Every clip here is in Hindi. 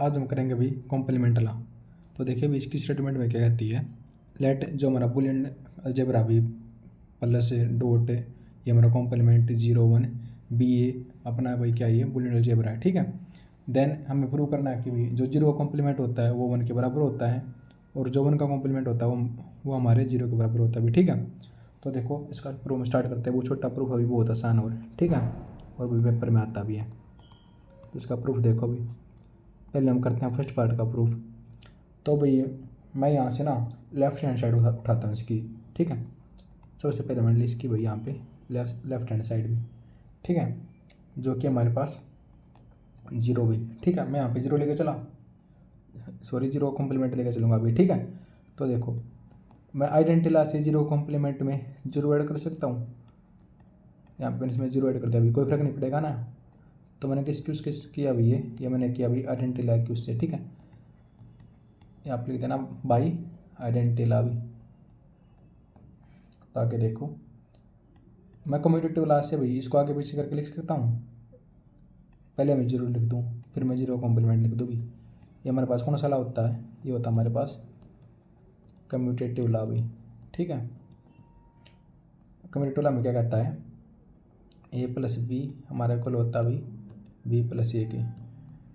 आज हम करेंगे भाई कॉम्प्लीमेंट लॉ। तो देखिए भाई इसकी स्टेटमेंट में क्या कहती है, लेट जो हमारा बुलियन अलजेब्रा भी प्लस डॉट ये हमारा कॉम्प्लीमेंट 0 1 बी ए अपना भाई क्या ये बुलियन अलजेब्रा है, ठीक है। देन हमें प्रूव करना है कि भाई जो 0 का कॉम्प्लीमेंट होता है वो 1 के बराबर होता है और जो 1 का कॉम्प्लीमेंट होता है वो हमारे 0 के बराबर होता है भी, ठीक है। तो देखो इसका प्रूफ स्टार्ट करते हैं। वो छोटा प्रूफ अभी बहुत आसान और ठीक है, और भी पेपर में आता भी है। तो इसका प्रूफ देखो अभी, पहले हम करते हैं फर्स्ट पार्ट का प्रूफ। तो भाई मैं यहाँ से ना लेफ्ट हैंड साइड उठाता हूँ इसकी, ठीक है। सबसे पहले मैंने इसकी भाई यहाँ पे लेफ्ट हैंड साइड भी, ठीक है, जो कि हमारे पास 0 भी, ठीक है। मैं यहाँ पे 0 लेके चला, सॉरी 0 कॉम्प्लीमेंट लेके चलूँगा अभी, ठीक है। तो देखो मैं आइडेंटिटी लॉ से 0 कॉम्प्लीमेंट में 0 ऐड कर सकता हूँ। यहाँ पे इसमें 0 ऐड कर दिया, अभी कोई फर्क नहीं पड़ेगा ना। तो मैंने किस किया अभी ये मैंने किया अभी आइडेंटिटी लॉ की उससे, ठीक है। यहाँ पे लिख देना बाई आइडेंटिटी लॉ भी, ताकि देखो मैं कम्यूटेटिव लॉ से भाई इसको आगे पीछे करके लिख सकता हूँ। पहले मैं 0 लिख दूँ, फिर मैं 0 कॉम्प्लीमेंट लिख दूँ भी। ये हमारे पास कौन सा लॉ होता है, ये होता है हमारे पास कम्यूटेटिव लॉ भी, ठीक है। कम्यूटेटिव लॉ में क्या कहता है, ए प्लस बी हमारा इक्वल होता है भाई बी प्लस ए के,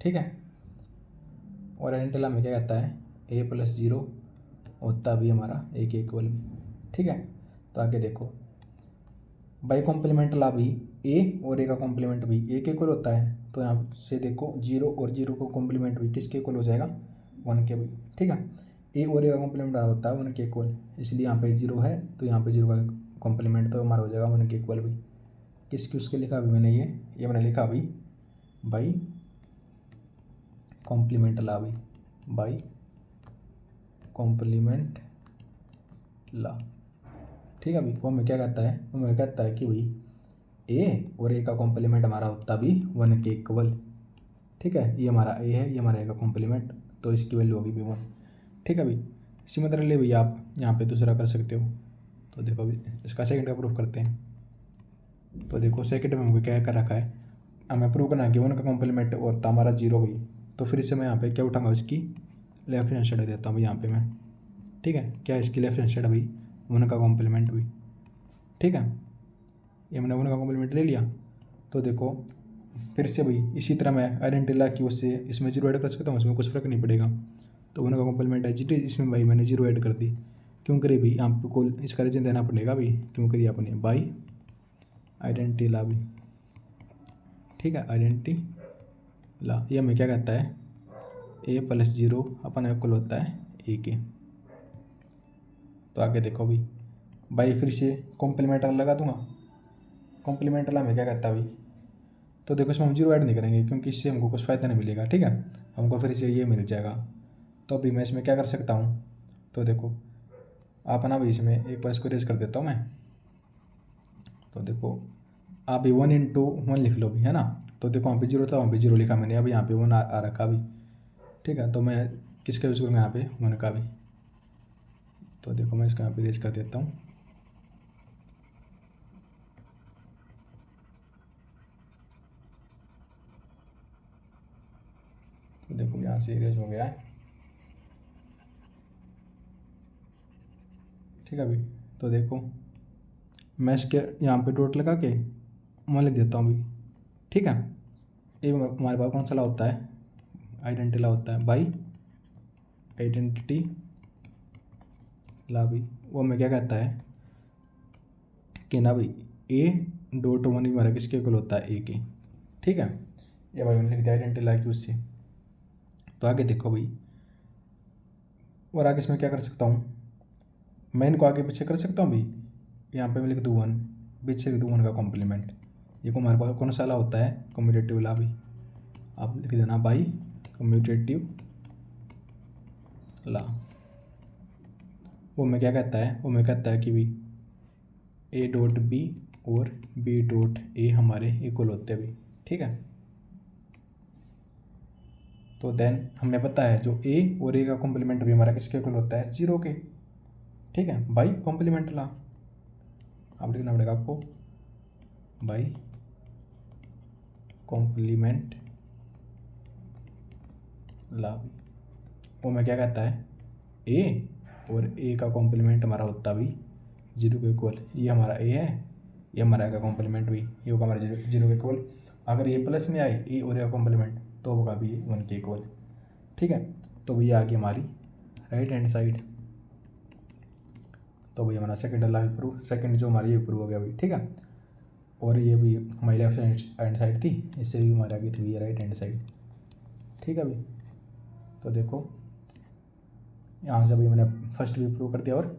ठीक है। और आइडेंटिटी लॉ में क्या कहता है, ए प्लस 0 होता भी हमारा ए के इक्वल, ठीक है। तो आगे देखो बाई कॉम्प्लीमेंट लॉ भी ए और ए का कॉम्प्लीमेंट भी ए के इक्वल होता है। तो यहाँ से देखो 0 और 0 का कॉम्प्लीमेंट भी किसके इक्वल हो जाएगा, 1 के भी, ठीक है। ए और ए का कॉम्प्लीमेंट होता है 1 के इक्वल, इसलिए यहाँ पे 0 है तो यहाँ पे 0 का कॉम्प्लीमेंट तो हमारा हो जाएगा 1 के इक्वल भी। किसकी उसके लिखा अभी मैंने ये मैंने लिखा अभी बाई कॉम्प्लीमेंट लॉ भी, बाई कॉम्प्लीमेंट लॉ, ठीक है भाई। वो हमें क्या कहता है, वो हमें कहता है कि भाई ए और ए का कॉम्प्लीमेंट हमारा होता भी 1 के इक्वल, ठीक है। ये हमारा ए है, ये हमारा ए का कॉम्प्लीमेंट, तो इसकी वैल्यू होगी भी 1, ठीक है भाई। इसी मतलब ले भाई आप यहाँ पे दूसरा कर सकते हो। तो देखो अभी इसका सेकंड का प्रूफ करते हैं। तो देखो सेकंड में हमको क्या कर रखा है, हमें प्रूव करना है कि 1 का कॉम्प्लीमेंट होता हमारा 0 भाई। तो फिर से मैं यहाँ पे क्या उठाऊंगा, इसकी लेफ्ट हैंड साइड देता हूँ भाई यहाँ पे मैं, ठीक है। क्या इसकी लेफ्ट हैंड साइड भाई 1 का कॉम्प्लीमेंट भी, ठीक है। ये मैंने 1 का कॉम्प्लीमेंट ले लिया। तो देखो फिर से भाई इसी तरह मैं आइडेंटिटी लॉ की उससे इसमें 0 ऐड कर सकता हूँ, इसमें कुछ फर्क नहीं पड़ेगा। तो 1 का कॉम्प्लीमेंट है 0, इसमें भाई मैंने 0 ऐड कर दी। क्यों करी भाई, यहाँ पे को इसका रीजन देना पड़ेगा भाई, क्यों करी आपने बाई आइडेंटिटी लॉ भी, ठीक है। आइडेंटिटी लॉ ये हमें क्या कहता है, ए प्लस 0 अपना इक्वल होता है ए के। तो आगे देखो भाई बाई फिर से कॉम्प्लीमेंट लगा दूंगा। कॉम्प्लीमेंट लॉ में क्या कहता है भाई, तो देखो इसमें हम 0 ऐड नहीं करेंगे क्योंकि इससे हमको कुछ फ़ायदा नहीं मिलेगा, ठीक है। हमको फिर से ये मिल जाएगा। तो अभी मैं इसमें क्या कर सकता हूँ, तो देखो आप ना भाई इसमें एक बार इसको रेज कर देता हूँ मैं। तो देखो आप भी 1 × 1 लिख लो भी, है ना। तो देखो वहाँ पे 0 था, वहाँ पे 0 लिखा मैंने, अभी यहाँ पे 1 आ रखा भी, ठीक है। तो मैं किसका यूज़ करूँगा यहाँ पे 1 का भी। तो देखो मैं इसको यहाँ पे रेज कर देता हूँ। तो देखो यहाँ से इरेज हो गया है, ठीक है भाई। तो देखो मैं इसके यहाँ पे डॉट लगा के मैं लिख देता हूँ भाई, ठीक है। ये हमारे पास कौन सा लॉ होता है, आइडेंटिटी लॉ होता है बाई आइडेंटिटी लॉ भी। वो हमें क्या कहता है कि ना भाई ए डॉट 1 हमारा किसके इक्वल होता है ए के, ठीक है। ये भाई मैंने लिख दिया आइडेंटिटी लॉ की उससे। तो आगे देखो भाई, और आगे इसमें क्या कर सकता हूँ, मैं इनको आगे पीछे कर सकता हूँ भाई। यहाँ पे मैं लिख दूँ 1, पीछे लिख दूँ 1 का कॉम्प्लीमेंट। ये को हमारे पास कौन सा लॉ होता है, कम्यूटेटिव लॉ भी। आप लिख देना बाई कम्यूटेटिव लॉ। वो मैं क्या कहता है, वो मैं कहता है कि भाई ए डॉट बी और बी डॉट ए हमारे इक्वल होते हैं भाई, ठीक है। तो देन हमें पता है जो ए और ए का कॉम्प्लीमेंट भी हमारा किसके इक्वल होता है 0 के, ठीक है। बाई कॉम्प्लीमेंट लॉ आप लिखना पड़ेगा आपको बाई कॉम्प्लीमेंट ला भी वो मैं क्या कहता है ए, और ए का कॉम्प्लीमेंट हमारा होता भी 0 के इक्वल। ये हमारा ए है, ये हमारा ए का कॉम्प्लीमेंट भी, ये होगा हमारा 0 के इक्वल। अगर ये प्लस में आए ए और ए का कॉम्प्लीमेंट तो होगा भी 1 के इक्वल। ठीक है, तो भैया आ गई हमारी राइट हैंड साइड। तो भैया हमारा सेकंड वाला भी प्रूव, सेकंड जो हमारी ये प्रूव हो गया भाई। ठीक है, और ये भी हमारी लेफ्ट हैंड साइड थी, इससे भी हमारे आगे थी ये राइट हैंड साइड। ठीक है भाई, तो देखो यहाँ से भाई मैंने फर्स्ट भी प्रूव कर दिया और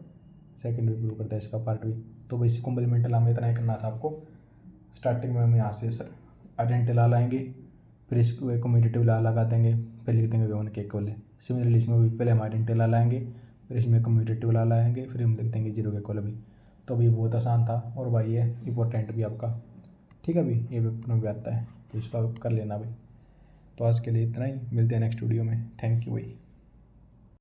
सेकंड भी प्रूव कर दिया, इसका पार्ट भी। तो भाई कॉम्प्लीमेंट ला में इतना ही करना था आपको। स्टार्टिंग में हम यहाँ से सर आइडेंटिटी ला लाएंगे, फिर इसको एक कम्यूटेटिव ला लगा देंगे, फिर लिख देंगे वन के इक्वल है। सिमिलरली इसमें भी पहले हम आइडेंटिटी ला लाएंगे, फिर इसमें कम्यूटेटिव ला लाएंगे, फिर हम लिख देंगे 0 के इक्वल भी। तो अभी बहुत आसान था और भाई ये इंपॉर्टेंट भी आपका। ठीक है भाई, ये पेपर में भी आता है तो इसको कर लेना भाई। तो आज के लिए इतना ही, मिलते हैं नेक्स्ट वीडियो में। थैंक यू भाई।